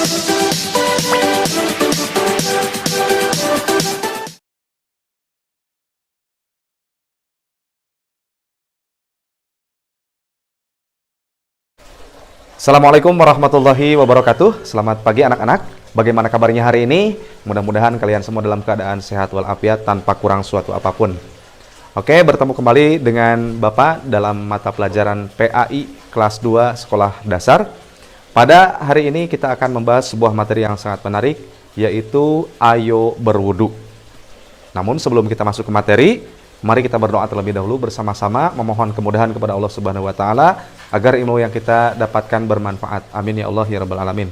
Assalamualaikum warahmatullahi wabarakatuh. Selamat pagi anak-anak. Bagaimana kabarnya hari ini? Mudah-mudahan kalian semua dalam keadaan sehat walafiat tanpa kurang suatu apapun. Oke, bertemu kembali dengan Bapak dalam mata pelajaran PAI kelas 2 Sekolah Dasar. Pada hari ini kita akan membahas sebuah materi yang sangat menarik, yaitu ayo berwudu. Namun sebelum kita masuk ke materi, mari kita berdoa terlebih dahulu bersama-sama, memohon kemudahan kepada Allah Subhanahu wa taala agar ilmu yang kita dapatkan bermanfaat. Amin ya Allah ya rabbal alamin.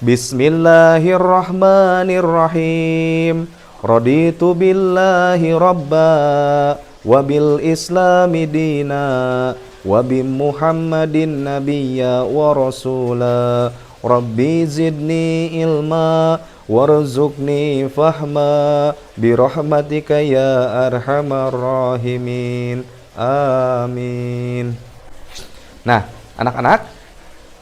Bismillahirrahmanirrahim. Raditu billahi rabba wa bil islami dina wa bi Muhammadin nabiyya wa rasula. Rabbi zidni ilma warzuqni fahma birahmatika ya arhamar rahimin. Amin. Nah, anak-anak,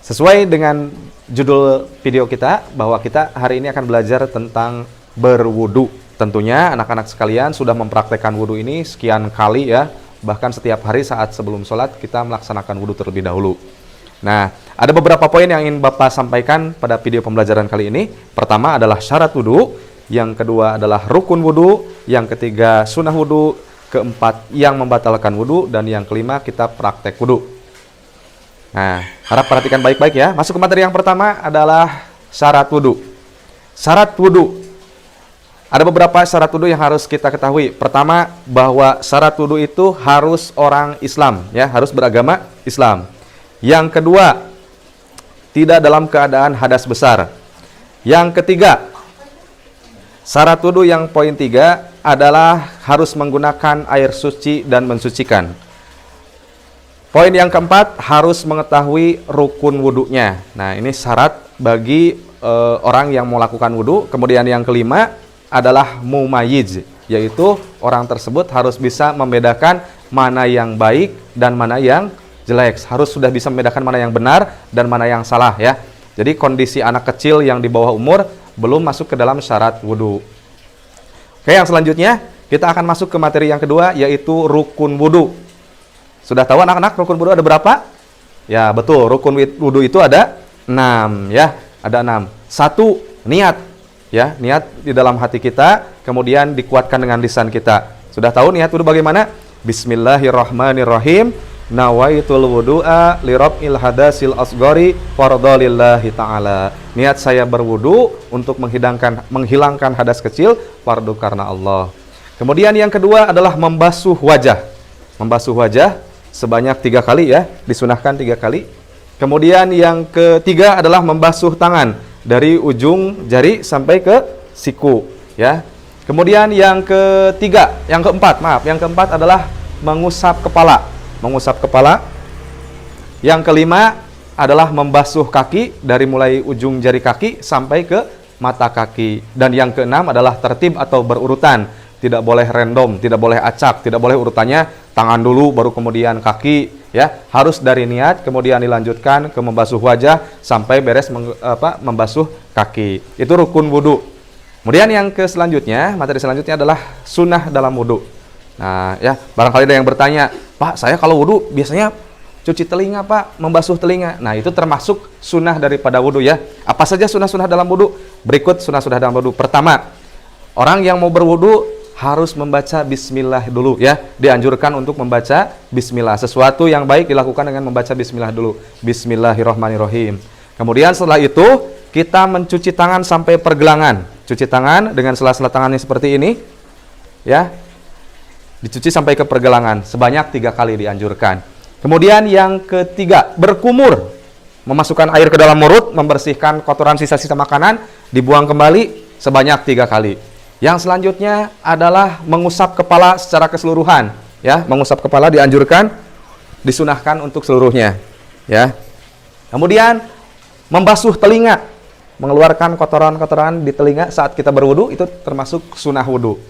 sesuai dengan judul video kita, bahwa kita hari ini akan belajar tentang berwudu. Tentunya anak-anak sekalian sudah mempraktekkan wudu ini sekian kali ya. Bahkan setiap hari saat sebelum sholat kita melaksanakan wudu terlebih dahulu. Nah, ada beberapa poin yang ingin Bapak sampaikan pada video pembelajaran kali ini. Pertama adalah syarat wudu, yang kedua adalah rukun wudu, yang ketiga sunnah wudu, keempat yang membatalkan wudu, dan yang kelima kita praktek wudu. Nah, harap perhatikan baik-baik ya. Masuk ke materi yang pertama adalah syarat wudu. Syarat wudu. Ada beberapa syarat wudu yang harus kita ketahui. Pertama, bahwa syarat wudu itu harus orang Islam ya, harus beragama Islam. Yang kedua, tidak dalam keadaan hadas besar. Yang ketiga, syarat wudu yang poin 3 adalah harus menggunakan air suci dan mensucikan. Poin yang keempat, harus mengetahui rukun wudunya. Nah, ini syarat bagi orang yang mau lakukan wudu. Kemudian yang kelima adalah mumayyiz, yaitu orang tersebut harus bisa membedakan mana yang baik dan mana yang jelek. Harus sudah bisa membedakan mana yang benar dan mana yang salah ya. Jadi kondisi anak kecil yang di bawah umur belum masuk ke dalam syarat wudu. Oke, yang selanjutnya kita akan masuk ke materi yang kedua, yaitu rukun wudu. Sudah tahu anak-anak rukun wudu ada berapa? Ya betul, rukun wudu itu ada 6 ya, ada 6. 1, niat ya, niat di dalam hati kita, kemudian dikuatkan dengan lisan kita. Sudah tahu niat wudu bagaimana? Bismillahirrahmanirrahim. Nawaitul wudu'a lirab'il hadasil asgori fardhalillahi ta'ala. Niat saya berwudu untuk menghilangkan hadas kecil, fardu karena Allah. Kemudian yang kedua adalah membasuh wajah. Membasuh wajah sebanyak 3 kali ya, disunahkan 3 kali. Kemudian yang ketiga adalah membasuh tangan dari ujung jari sampai ke siku ya. Kemudian yang keempat adalah mengusap kepala. Mengusap kepala. Yang kelima adalah membasuh kaki dari mulai ujung jari kaki sampai ke mata kaki. Dan yang keenam adalah tertib atau berurutan. Tidak boleh random, tidak boleh acak, tidak boleh urutannya tangan dulu baru kemudian kaki ya. Harus dari niat kemudian dilanjutkan ke membasuh wajah sampai beres membasuh kaki. Itu rukun wudu. Kemudian yang materi selanjutnya adalah sunnah dalam wudu. Nah, ya, barangkali ada yang bertanya, "Pak, saya kalau wudu biasanya cuci telinga, Pak, membasuh telinga." Nah, itu termasuk sunnah daripada wudu ya. Apa saja sunnah-sunnah dalam wudu? Berikut sunnah-sunnah dalam wudu. Pertama, orang yang mau berwudu harus membaca bismillah dulu ya. Dianjurkan untuk membaca bismillah. Sesuatu yang baik dilakukan dengan membaca bismillah dulu. Bismillahirrahmanirrahim. Kemudian setelah itu kita mencuci tangan sampai pergelangan. Cuci tangan dengan sela-sela tangannya seperti ini ya. Dicuci sampai ke pergelangan sebanyak 3 kali dianjurkan. Kemudian yang ketiga, berkumur. Memasukkan air ke dalam mulut, membersihkan kotoran sisa-sisa makanan, dibuang kembali sebanyak 3 kali. Yang selanjutnya adalah mengusap kepala secara keseluruhan ya. Mengusap kepala dianjurkan, disunahkan untuk seluruhnya ya. Kemudian membasuh telinga, mengeluarkan kotoran-kotoran di telinga saat kita berwudu, itu termasuk sunnah wudu.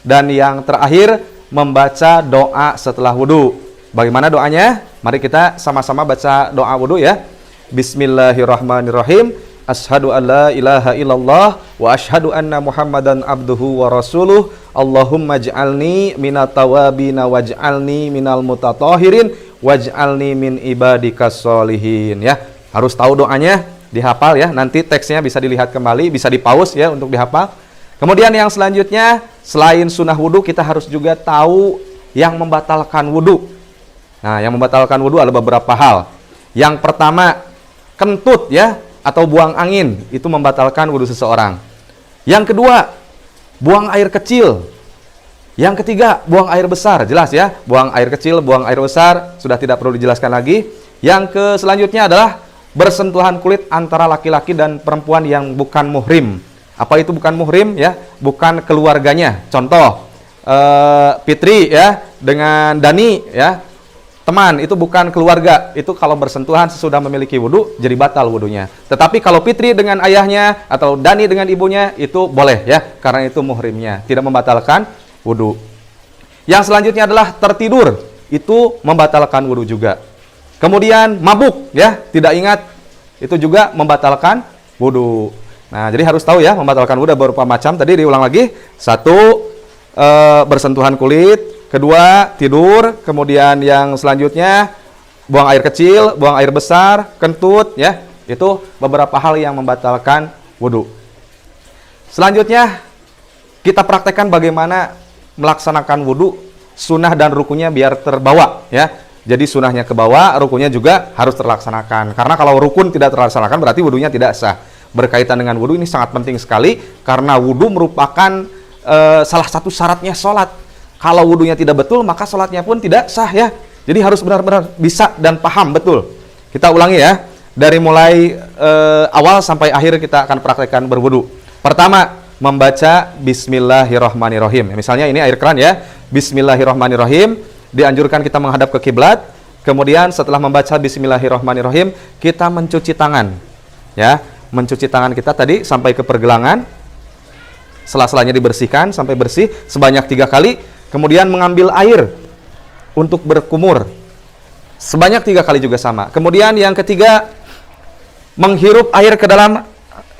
Dan yang terakhir, membaca doa setelah wudu. Bagaimana doanya? Mari kita sama-sama baca doa wudu ya. Bismillahirrahmanirrahim. asyhadu an la ilaha illallah wa asyhadu anna Muhammadan abduhu wa rasuluh. Allahumma ij'alni minat tawabina waj'alni minal mutatahhirin waj'alni min ibadikas sholihin. Ya, harus tahu doanya, dihafal ya. Nanti teksnya bisa dilihat kembali, bisa di-pause ya untuk dihafal. Kemudian yang selanjutnya, selain sunnah wudu, kita harus juga tahu yang membatalkan wudu. Nah, yang membatalkan wudu ada beberapa hal. Yang pertama, kentut ya, atau buang angin, itu membatalkan wudu seseorang. Yang kedua, buang air kecil. Yang ketiga, buang air besar. Jelas ya, buang air kecil, buang air besar, sudah tidak perlu dijelaskan lagi. Yang selanjutnya adalah bersentuhan kulit antara laki-laki dan perempuan yang bukan muhrim. Apa itu bukan muhrim ya? Bukan keluarganya. Contoh, Fitri ya dengan Dani ya, teman, itu bukan keluarga. Itu kalau bersentuhan sesudah memiliki wudu, jadi batal wudunya. Tetapi kalau Fitri dengan ayahnya atau Dani dengan ibunya, itu boleh ya, karena itu muhrimnya, tidak membatalkan wudu. Yang selanjutnya adalah tertidur, itu membatalkan wudu juga. Kemudian mabuk ya, tidak ingat, itu juga membatalkan wudu. Nah, jadi harus tahu ya, membatalkan wudu beberapa macam. Tadi diulang lagi. Satu, bersentuhan kulit. Kedua, tidur. Kemudian yang selanjutnya, buang air kecil, buang air besar, kentut ya. Itu beberapa hal yang membatalkan wudu. Selanjutnya, kita praktekkan bagaimana melaksanakan wudu, sunnah dan rukunnya biar terbawa ya. Jadi sunnahnya ke bawah, rukunnya juga harus terlaksanakan. Karena kalau rukun tidak terlaksanakan, berarti wudunya tidak sah. Berkaitan dengan wudu ini sangat penting sekali, karena wudu merupakan salah satu syaratnya sholat. Kalau wudunya tidak betul, maka sholatnya pun tidak sah ya. Jadi harus benar-benar bisa dan paham betul. Kita ulangi ya, dari mulai awal sampai akhir kita akan praktekkan berwudu. Pertama, membaca Bismillahirrahmanirrahim. Misalnya ini air keran ya, Bismillahirrahmanirrahim. Dianjurkan kita menghadap ke kiblat. Kemudian setelah membaca Bismillahirrahmanirrahim, kita mencuci tangan. Ya, mencuci tangan kita tadi sampai ke pergelangan. Sela-selanya dibersihkan sampai bersih sebanyak 3 kali. Kemudian mengambil air untuk berkumur sebanyak 3 kali juga sama. Kemudian yang ketiga, menghirup air ke dalam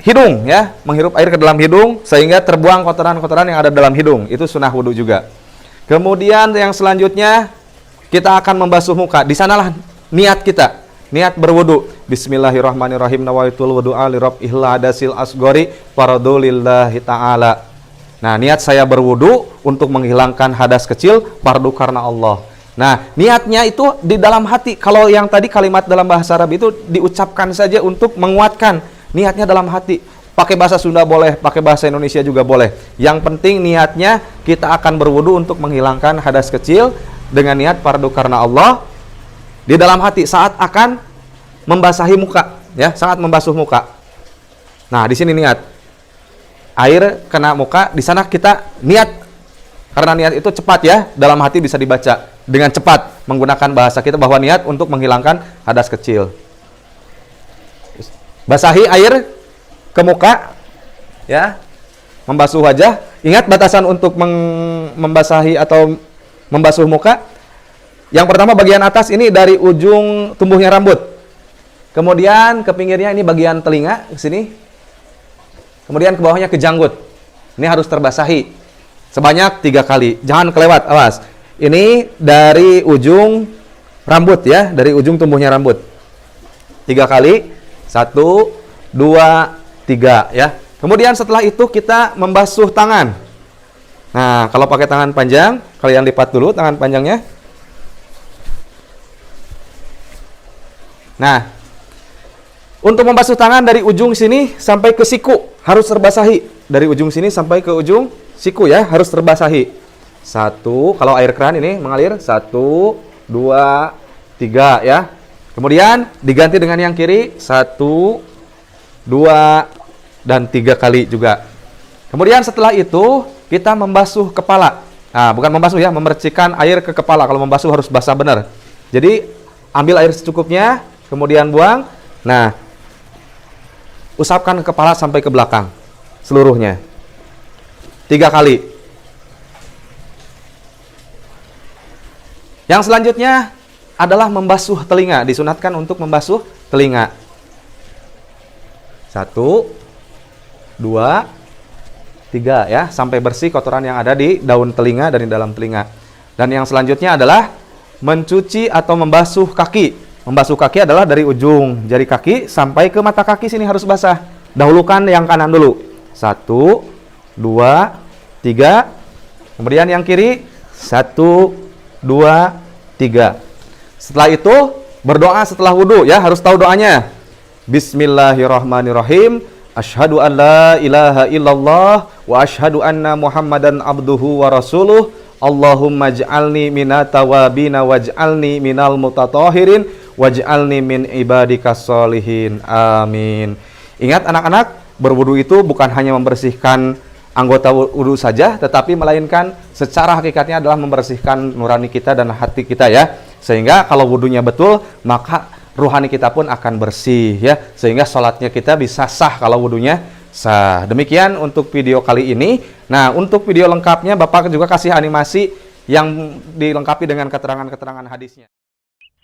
hidung ya, menghirup air ke dalam hidung sehingga terbuang kotoran-kotoran yang ada dalam hidung. Itu sunnah wudu juga. Kemudian yang selanjutnya, kita akan membasuh muka. Di sanalah niat kita, niat berwudu. Bismillahirrahmanirrahim. Nawaitul wudu'a li rabbil hadasil asgori fardhulillahi ta'ala. Nah, niat saya berwudu untuk menghilangkan hadas kecil, fardu karena Allah. Nah, niatnya itu di dalam hati. Kalau yang tadi kalimat dalam bahasa Arab itu diucapkan saja untuk menguatkan, niatnya dalam hati. Pakai bahasa Sunda boleh, pakai bahasa Indonesia juga boleh. Yang penting niatnya kita akan berwudu untuk menghilangkan hadas kecil dengan niat fardu karena Allah di dalam hati saat akan membasahi muka, ya, saat membasuh muka. Nah, di sini niat. Air kena muka, di sana kita niat. Karena niat itu cepat ya, dalam hati bisa dibaca dengan cepat menggunakan bahasa kita bahwa niat untuk menghilangkan hadas kecil. Basahi air ke muka ya, membasuh wajah. Ingat batasan untuk membasahi atau membasuh muka. Yang pertama bagian atas ini dari ujung tumbuhnya rambut. Kemudian ke pinggirnya ini bagian telinga ke sini. Kemudian ke bawahnya ke janggut. Ini harus terbasahi sebanyak 3 kali. Jangan kelewat, awas. Ini dari ujung rambut ya, dari ujung tumbuhnya rambut. 3 kali. 1, 2, 3 ya. Kemudian setelah itu kita membasuh tangan. Nah, kalau pakai tangan panjang, kalian lipat dulu tangan panjangnya. Nah, untuk membasuh tangan dari ujung sini sampai ke siku harus terbasahi. Dari ujung sini sampai ke ujung siku ya, harus terbasahi. 1, kalau air keran ini mengalir. 1, 2, 3 ya. Kemudian diganti dengan yang kiri. 1, 2, dan 3 kali juga. Kemudian setelah itu kita membasuh kepala. Nah, bukan membasuh ya, memercikan air ke kepala. Kalau membasuh harus basah benar. Jadi ambil air secukupnya, kemudian buang. Nah, usapkan ke kepala sampai ke belakang seluruhnya 3 kali. Yang selanjutnya adalah membasuh telinga. Disunatkan untuk membasuh telinga. 1, 1, 2, 3 ya, sampai bersih kotoran yang ada di daun telinga dan di dalam telinga. Dan yang selanjutnya adalah mencuci atau membasuh kaki. Membasuh kaki adalah dari ujung jari kaki sampai ke mata kaki, sini harus basah. Dahulukan yang kanan dulu. 1, 2, 3. Kemudian yang kiri 1, 2, 3. Setelah itu berdoa setelah wudhu ya, harus tahu doanya. Bismillahirrahmanirrahim. Asyhadu an la ilaha illallah wa asyhadu anna Muhammadan abduhu wa rasuluh. Allahumma ij'alni minat tawabina waj'alni minal mutatahhirin waj'alni min ibadikas sholihin. Amin. Ingat anak-anak, berwudu itu bukan hanya membersihkan anggota wudu saja, tetapi melainkan secara hakikatnya adalah membersihkan nurani kita dan hati kita ya. Sehingga kalau wudunya betul, maka ruhani kita pun akan bersih ya. Sehingga sholatnya kita bisa sah kalau wudunya sah. Demikian untuk video kali ini. Nah, untuk video lengkapnya Bapak juga kasih animasi yang dilengkapi dengan keterangan-keterangan hadisnya.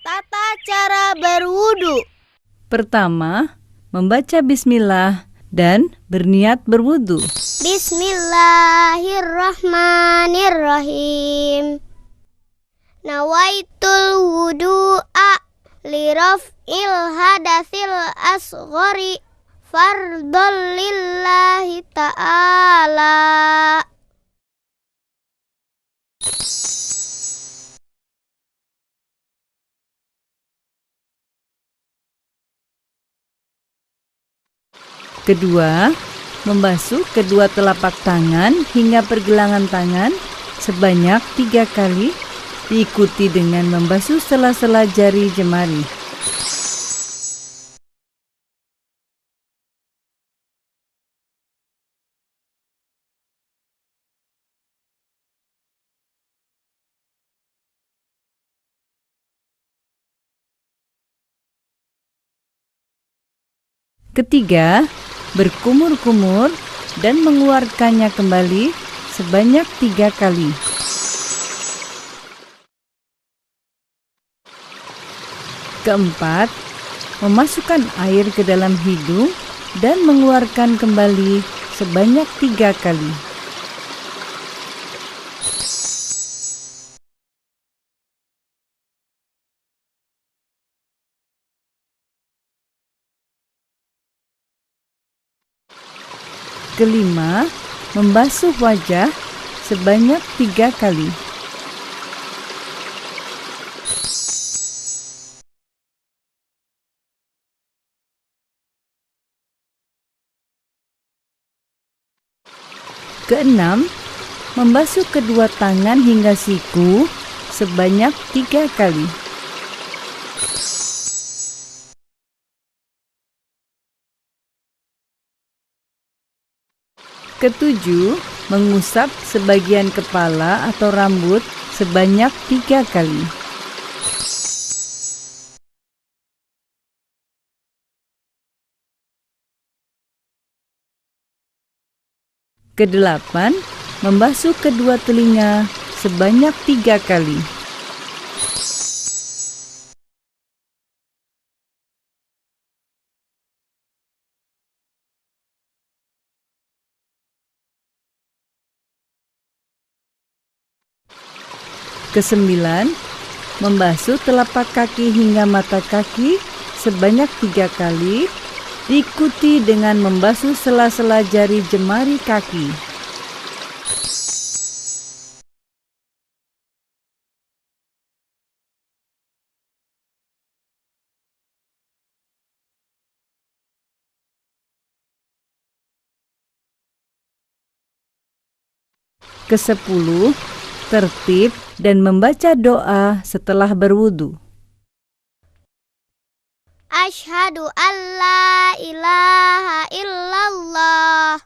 Tata cara berwudu. Pertama, membaca bismillah dan berniat berwudu. Bismillahirrahmanirrahim. Nawaitul wudu'a li raf'il hadatsil asghari fardhol lillahi ta'ala. Kedua, membasuh kedua telapak tangan hingga pergelangan tangan sebanyak 3 kali, diikuti dengan membasuh sela-sela jari jemari. Ketiga, berkumur-kumur dan mengeluarkannya kembali sebanyak 3 kali. Keempat, memasukkan air ke dalam hidung dan mengeluarkan kembali sebanyak 3 kali. Kelima, membasuh wajah sebanyak 3 kali. Keenam, membasuh kedua tangan hingga siku sebanyak 3 kali. Ketujuh, mengusap sebagian kepala atau rambut sebanyak 3 kali. Kedelapan, membasuh kedua telinga sebanyak 3 kali. Kesembilan, membasuh telapak kaki hingga mata kaki sebanyak 3 kali, diikuti dengan membasuh sela-sela jari jemari kaki. Kesepuluh, tertib dan membaca doa setelah berwudu. Asyhadu an la ilaha illallah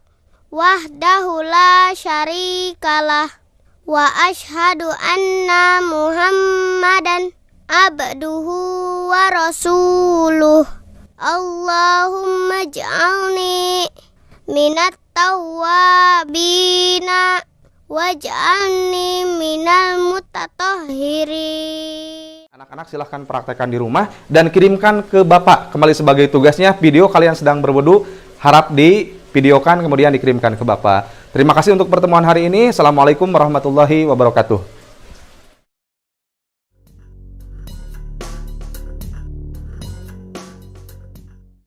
wahdahu la syarikalah wa asyhadu anna Muhammadan abduhu wa rasuluh. Allahumma ij'alni minat tawwabina waj'alni minal mutatahhirin. Anak-anak silahkan praktekkan di rumah dan kirimkan ke Bapak kembali sebagai tugasnya video kalian sedang berwudu harap di videokan kemudian dikirimkan ke Bapak. Terima kasih untuk pertemuan hari ini. Assalamualaikum warahmatullahi wabarakatuh.